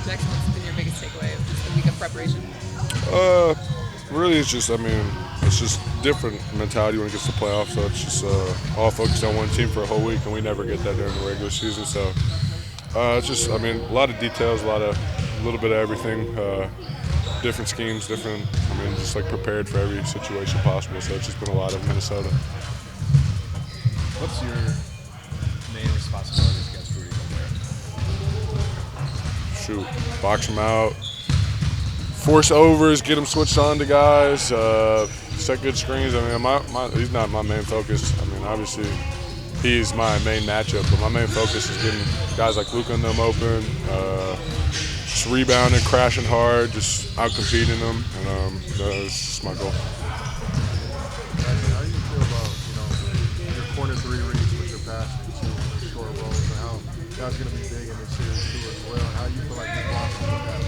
Jackson, what's been your biggest takeaway of just the week of preparation? Really, it's just different mentality when it gets to playoffs. So it's just all focused on one team for a whole week, and we never get that during the regular season. So it's just, a lot of details, a little bit of everything, different schemes, just like prepared for every situation possible. So it's just been a lot of Minnesota. What's your main responsibilities against Rudy Gobert? Shoot, box him out, force overs, get him switched on to guys, set good screens. He's not my main focus. Obviously, he's my main matchup, but my main focus is getting guys like Luka and them open, just rebounding, crashing hard, just out competing them, and that's just my goal. How do you feel about your corner three reads with your passing too, and the short rolls, and how that's going to be big in this series too as well? And how you feel like you blossom with that?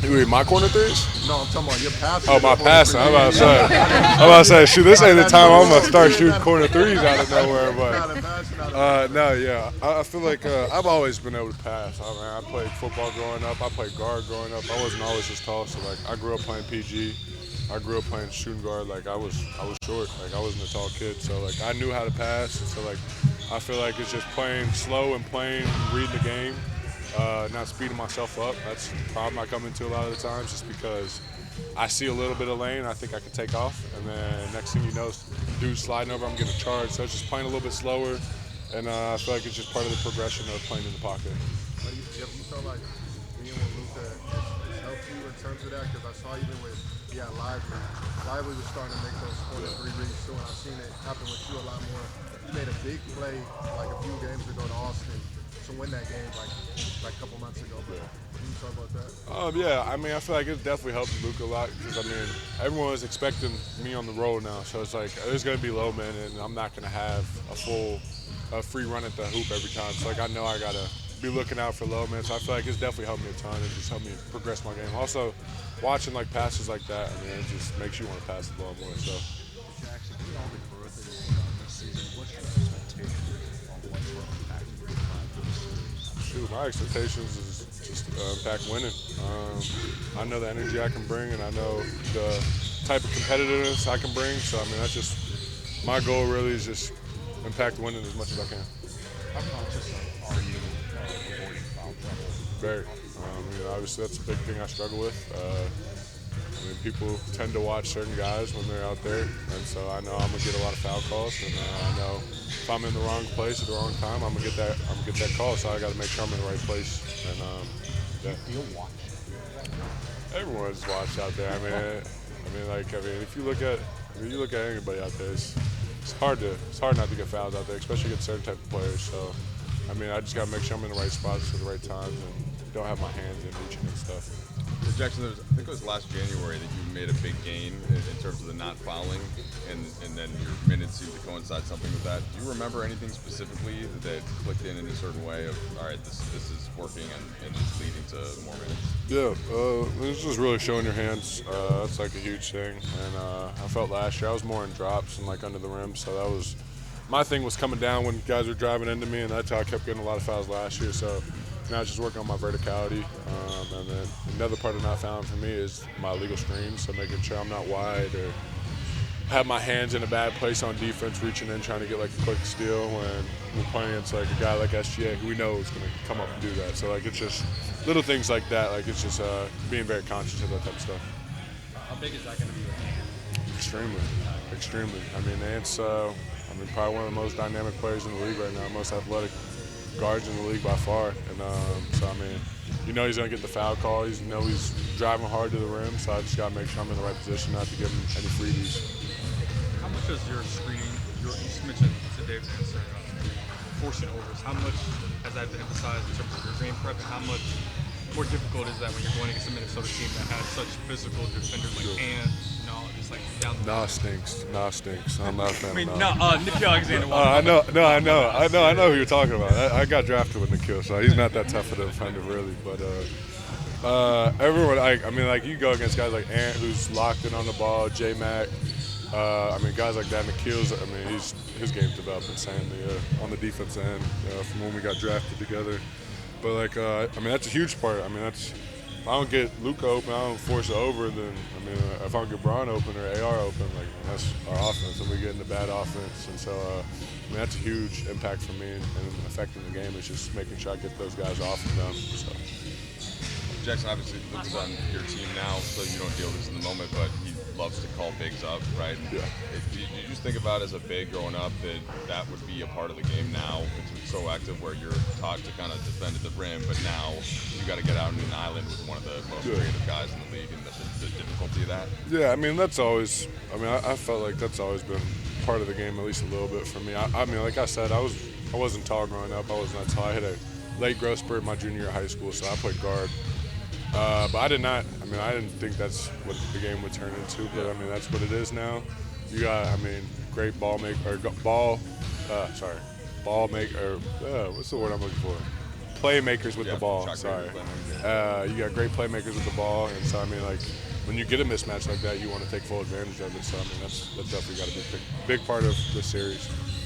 You mean my corner threes? No, I'm talking about your passing. Oh, my passing. I'm about to say, shoot, this ain't the time I'm gonna start shooting corner threes out of nowhere. But no, yeah, I feel like I've always been able to pass. I played football growing up. I played guard growing up. I wasn't always as tall, so like I grew up playing PG. I grew up playing shooting guard. Like I was short. Like I wasn't a tall kid, so like I knew how to pass. And so like I feel like it's just playing slow and reading the game. Not speeding myself up. That's the problem I come into a lot of the times, just because I see a little bit of lane, I think I can take off, and then next thing you know, dude's sliding over, I'm getting charged. So it's just playing a little bit slower, and I feel like it's just part of the progression of playing in the pocket. You felt like being with Luka has helped you in terms of that? Because I saw even with Lively was starting to make those corner three reads too, and I've seen it happen with you a lot more. You made a big play like a few games ago to Austin to win that game like a couple months ago. But can you talk about that? Yeah, I feel like it definitely helped Luka a lot, because everyone is expecting me on the road now, so it's like there's gonna be low men, and I'm not gonna have a free run at the hoop every time. So like I know I gotta be looking out for low men. So I feel like it's definitely helped me a ton and just helped me progress my game. Also, watching like passes like that, it just makes you want to pass the ball more. So. Jackson, given all the growth that you've done this season, what's your expectations on what sort of impact you can have for this series? Shoot, my expectations is just impact winning. I know the energy I can bring, and I know the type of competitiveness I can bring. So that's just my goal. Really is just impact winning as much as I can. How conscious are you of avoiding foul trouble? Very. Obviously that's a big thing I struggle with. People tend to watch certain guys when they're out there, and so I know I'm gonna get a lot of foul calls, and I know if I'm in the wrong place at the wrong time, I'm gonna get that call. So I got to make sure I'm in the right place. And You'll watch. everyone's watched out there. If you look at anybody out there, it's hard not to get fouled out there, especially against certain type of players. So I just got to make sure I'm in the right spots at the right times and don't have my hands in reaching and stuff. Jackson, I think it was last January that you made a big gain in terms of the not fouling, and then your minutes seemed to coincide something with that. Do you remember anything specifically that clicked in a certain way of, all right, this is working and it's leading to more minutes? Yeah, it's just really showing your hands. That's like a huge thing. And I felt last year I was more in drops and like under the rim, so that was my thing was coming down when guys were driving into me, and that's how I kept getting a lot of fouls last year. So now it's just working on my verticality. And then another part of not fouling for me is my illegal screens, so making sure I'm not wide or have my hands in a bad place on defense, reaching in, trying to get like a quick steal when we're playing against like a guy like SGA who we know is going to come up and do that. So like it's just little things like that. Like it's just being very conscious of that type of stuff. How big is that going to be? Extremely. Ant's probably one of the most dynamic players in the league right now, most athletic guards in the league by far. And he's going to get the foul call. He's driving hard to the rim, so I just got to make sure I'm in the right position not to give him any freebies. How much does your screening, you mentioned today, forcing overs, how much has that been emphasized in terms of your game prep, and how much more difficult is that when you're going against a Minnesota team that has such physical defenders like Ant, just like down the Nah stinks. I'm not a fan of Nick Alexander. I know who you're talking about. I got drafted with Nikhil, so he's not that tough of a defender really. But everyone, you go against guys like Ant, who's locked in on the ball, J-Mac. Guys like that, Nikhil's, his game's developed insanely on the defensive end from when we got drafted together. But like, I mean, that's a huge part. I mean, that's if I don't get Luka open, I don't force it over. Then I mean, if I don't get Braun open or AR open, like that's our offense, and we get into bad offense. And so, I mean, that's a huge impact for me and affecting the game. It's just making sure I get those guys off of them. So. Jaxson, obviously, Luka's on your team now, so you don't deal with this in the moment, but he loves to call bigs up, right? Yeah. Do you just think about as a big growing up that would be a part of the game now? It's so active where you're taught to kind of defend at the rim, but now you got to get out on an island with one of the most creative guys in the league, and the difficulty of that. Yeah, I mean, that's always. I mean, I felt like that's always been part of the game, at least a little bit for me. I mean, like I said, I wasn't tall growing up. I was not tall. I hit a late growth spurt my junior year of high school, so I played guard. But I did not. I mean, I didn't think that's what the game would turn into. But I mean, that's what it is now. You got, I mean, great ball maker or ball maker. What's the word I'm looking for? Playmakers with the ball. Sorry. You got great playmakers with the ball, and so I mean, like when you get a mismatch like that, you want to take full advantage of it. So I mean, that's definitely got to be a big part of the series.